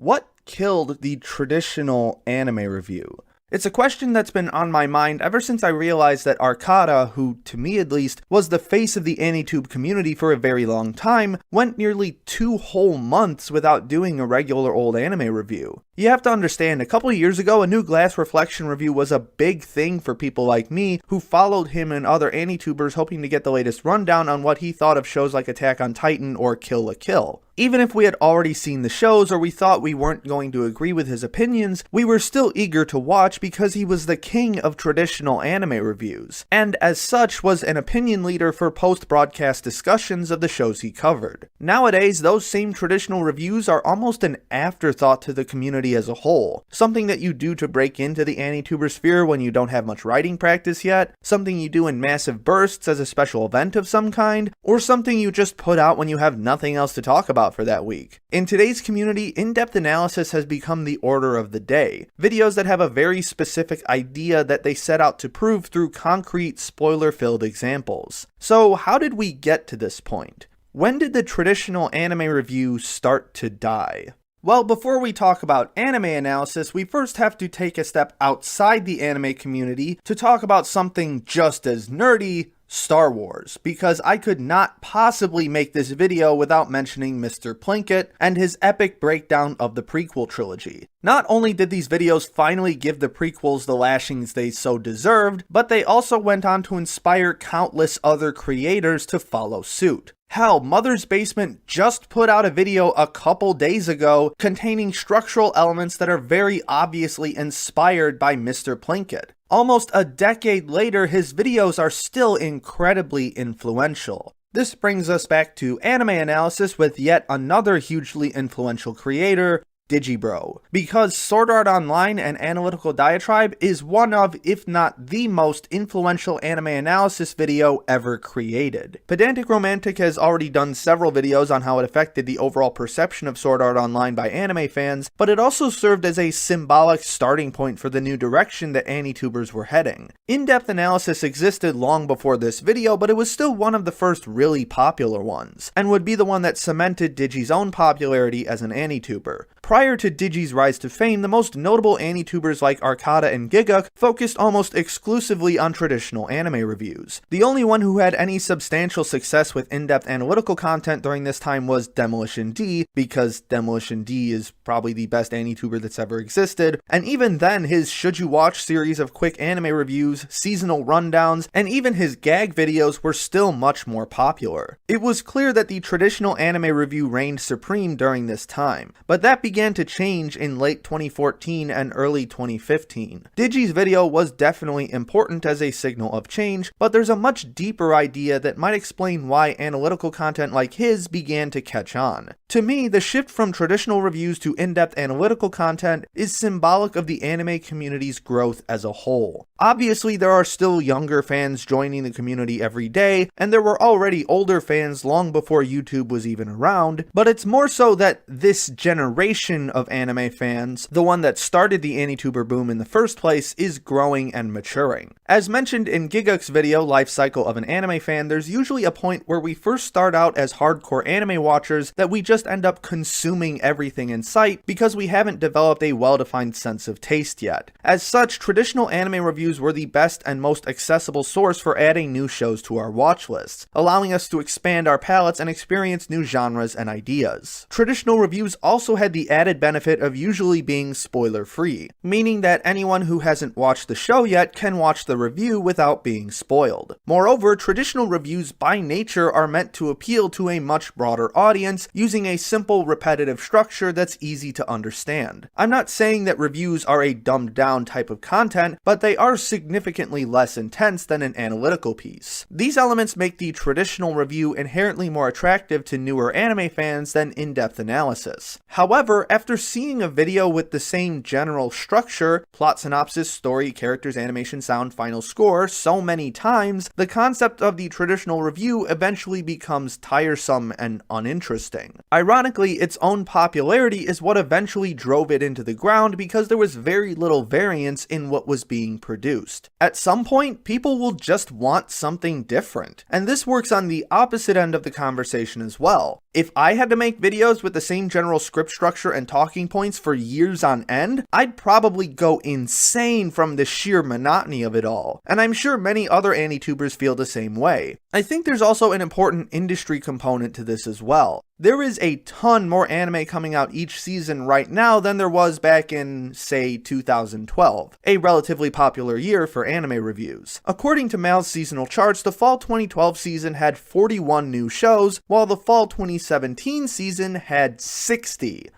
What killed the traditional anime review? It's a question that's been on my mind ever since I realized that Arcada, who, to me at least, was the face of the AniTube community for a very long time, went nearly 2 whole months without doing a regular old anime review. You have to understand, a couple of years ago, a new Glass Reflection review was a big thing for people like me who followed him and other AniTubers hoping to get the latest rundown on what he thought of shows like Attack on Titan or Kill la Kill. Even if we had already seen the shows or we thought we weren't going to agree with his opinions, we were still eager to watch because he was the king of traditional anime reviews, and as such was an opinion leader for post-broadcast discussions of the shows he covered. Nowadays, those same traditional reviews are almost an afterthought to the community as a whole, something that you do to break into the AniTuber sphere when you don't have much writing practice yet, something you do in massive bursts as a special event of some kind, or something you just put out when you have nothing else to talk about for that week. In today's community, in-depth analysis has become the order of the day. Videos that have a very specific idea that they set out to prove through concrete, spoiler-filled examples. So how did we get to this point? When did the traditional anime review start to die? Well, before we talk about anime analysis, we first have to take a step outside the anime community to talk about something just as nerdy, Star Wars, because I could not possibly make this video without mentioning Mr. Plinkett and his epic breakdown of the prequel trilogy. Not only did these videos finally give the prequels the lashings they so deserved, but they also went on to inspire countless other creators to follow suit. Hell, Mother's Basement just put out a video a couple days ago containing structural elements that are very obviously inspired by Mr. Plinkett. Almost a decade later, his videos are still incredibly influential. This brings us back to anime analysis with yet another hugely influential creator, Digibro, because Sword Art Online and Analytical Diatribe is one of, if not the most influential anime analysis video ever created. Pedantic Romantic has already done several videos on how it affected the overall perception of Sword Art Online by anime fans, but it also served as a symbolic starting point for the new direction that AniTubers were heading. In-depth analysis existed long before this video, but it was still one of the first really popular ones, and would be the one that cemented Digi's own popularity as an AniTuber. Prior to Digi's rise to fame, the most notable AniTubers like Arcada and Giguk focused almost exclusively on traditional anime reviews. The only one who had any substantial success with in-depth analytical content during this time was Demolition D, because Demolition D is probably the best AniTuber that's ever existed, and even then his Should You Watch series of quick anime reviews, seasonal rundowns, and even his gag videos were still much more popular. It was clear that the traditional anime review reigned supreme during this time, but that began to change in late 2014 and early 2015. Digi's video was definitely important as a signal of change, but there's a much deeper idea that might explain why analytical content like his began to catch on. To me, the shift from traditional reviews to in-depth analytical content is symbolic of the anime community's growth as a whole. Obviously, there are still younger fans joining the community every day, and there were already older fans long before YouTube was even around, but it's more so that this generation of anime fans, the one that started the AniTuber boom in the first place, is growing and maturing. As mentioned in Giguk's video, Life Cycle of an Anime Fan, there's usually a point where we first start out as hardcore anime watchers that we just end up consuming everything in sight because we haven't developed a well-defined sense of taste yet. As such, traditional anime reviews were the best and most accessible source for adding new shows to our watch lists, allowing us to expand our palettes and experience new genres and ideas. Traditional reviews also had the added benefit of usually being spoiler-free, meaning that anyone who hasn't watched the show yet can watch the review without being spoiled. Moreover, traditional reviews by nature are meant to appeal to a much broader audience using a simple, repetitive structure that's easy to understand. I'm not saying that reviews are a dumbed-down type of content, but they are significantly less intense than an analytical piece. These elements make the traditional review inherently more attractive to newer anime fans than in-depth analysis. However, after seeing a video with the same general structure, plot synopsis, story, characters, animation, sound, final score, so many times, the concept of the traditional review eventually becomes tiresome and uninteresting. Ironically, its own popularity is what eventually drove it into the ground because there was very little variance in what was being produced. At some point, people will just want something different, and this works on the opposite end of the conversation as well. If I had to make videos with the same general script structure structure and talking points for years on end, I'd probably go insane from the sheer monotony of it all. And I'm sure many other AniTubers feel the same way. I think there's also an important industry component to this as well. There is a ton more anime coming out each season right now than there was back in, say, 2012, a relatively popular year for anime reviews. According to Mal's seasonal charts, the fall 2012 season had 41 new shows, while the fall 2017 season had 60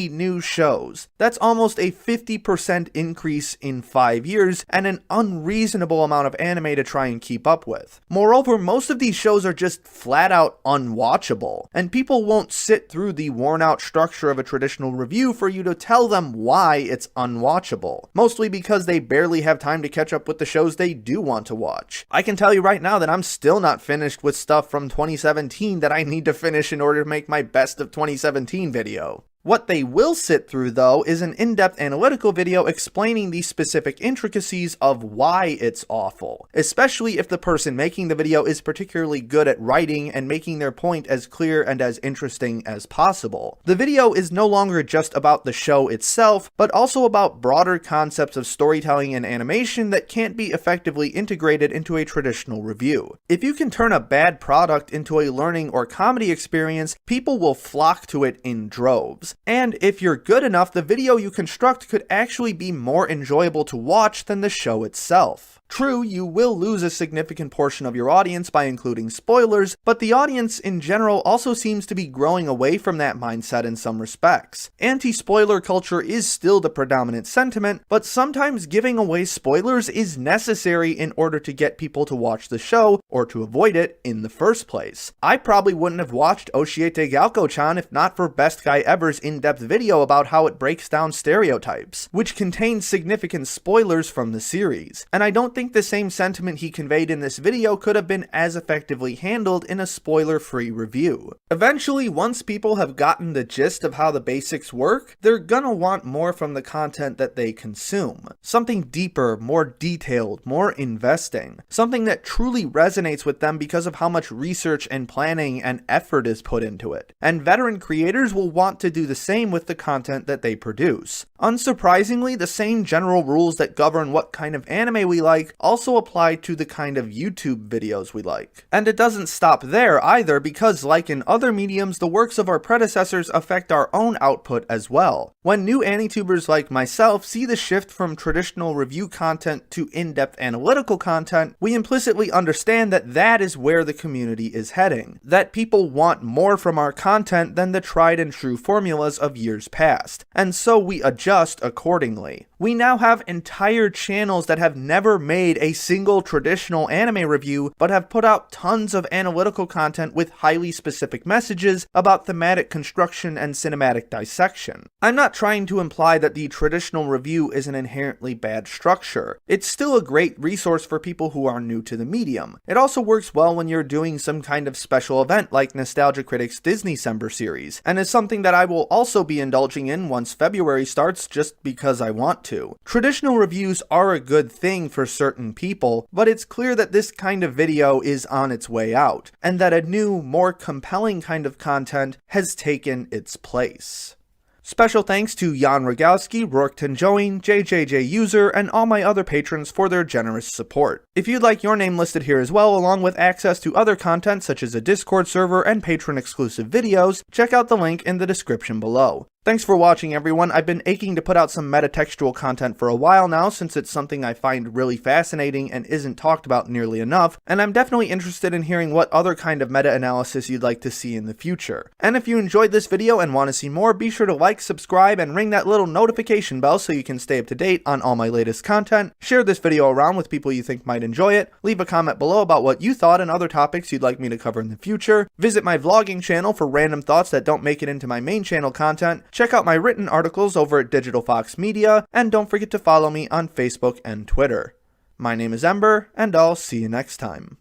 new shows. That's almost a 50% increase in 5 years, and an unreasonable amount of anime to try and keep up with. Moreover, most of these shows are just flat out unwatchable, and people won't sit through the worn out structure of a traditional review for you to tell them why it's unwatchable, mostly because they barely have time to catch up with the shows they do want to watch. I can tell you right now that I'm still not finished with stuff from 2017 that I need to finish in order to make my best of 2017 video. What they will sit through, though, is an in-depth analytical video explaining the specific intricacies of why it's awful, especially if the person making the video is particularly good at writing and making their point as clear and as interesting as possible. The video is no longer just about the show itself, but also about broader concepts of storytelling and animation that can't be effectively integrated into a traditional review. If you can turn a bad product into a learning or comedy experience, people will flock to it in droves. And if you're good enough, the video you construct could actually be more enjoyable to watch than the show itself. True, you will lose a significant portion of your audience by including spoilers, but the audience in general also seems to be growing away from that mindset in some respects. Anti-spoiler culture is still the predominant sentiment, but sometimes giving away spoilers is necessary in order to get people to watch the show, or to avoid it in the first place. I probably wouldn't have watched Oshiete Galko-chan if not for Best Guy Ever's in-depth video about how it breaks down stereotypes, which contains significant spoilers from the series, and I don't think the same sentiment he conveyed in this video could have been as effectively handled in a spoiler-free review. Eventually, once people have gotten the gist of how the basics work, they're gonna want more from the content that they consume. Something deeper, more detailed, more investing. Something that truly resonates with them because of how much research and planning and effort is put into it. And veteran creators will want to do the same with the content that they produce. Unsurprisingly, the same general rules that govern what kind of anime we like also apply to the kind of YouTube videos we like. And it doesn't stop there either, because like in other mediums, the works of our predecessors affect our own output as well. When new AniTubers like myself see the shift from traditional review content to in-depth analytical content, we implicitly understand that that is where the community is heading. That people want more from our content than the tried and true formulas of years past. And so we adjust accordingly. We now have entire channels that have never made a single traditional anime review, but have put out tons of analytical content with highly specific messages about thematic construction and cinematic dissection. I'm not trying to imply that the traditional review is an inherently bad structure. It's still a great resource for people who are new to the medium. It also works well when you're doing some kind of special event like Nostalgia Critic's Disney-cember series, and is something that I will also be indulging in once February starts just because I want to. Traditional reviews are a good thing for certain people, but it's clear that this kind of video is on its way out, and that a new, more compelling kind of content has taken its place. Special thanks to Jan Rogalski, Rourke Tenjoin, JJJ User, and all my other patrons for their generous support. If you'd like your name listed here as well, along with access to other content such as a Discord server and patron-exclusive videos, check out the link in the description below. Thanks for watching, everyone. I've been aching to put out some metatextual content for a while now, since it's something I find really fascinating and isn't talked about nearly enough, and I'm definitely interested in hearing what other kind of meta-analysis you'd like to see in the future. And if you enjoyed this video and want to see more, be sure to like, subscribe, and ring that little notification bell so you can stay up to date on all my latest content. Share this video around with people you think might enjoy it. Leave a comment below about what you thought and other topics you'd like me to cover in the future. Visit my vlogging channel for random thoughts that don't make it into my main channel content. Check out my written articles over at Digital Fox Media, and don't forget to follow me on Facebook and Twitter. My name is Ember, and I'll see you next time.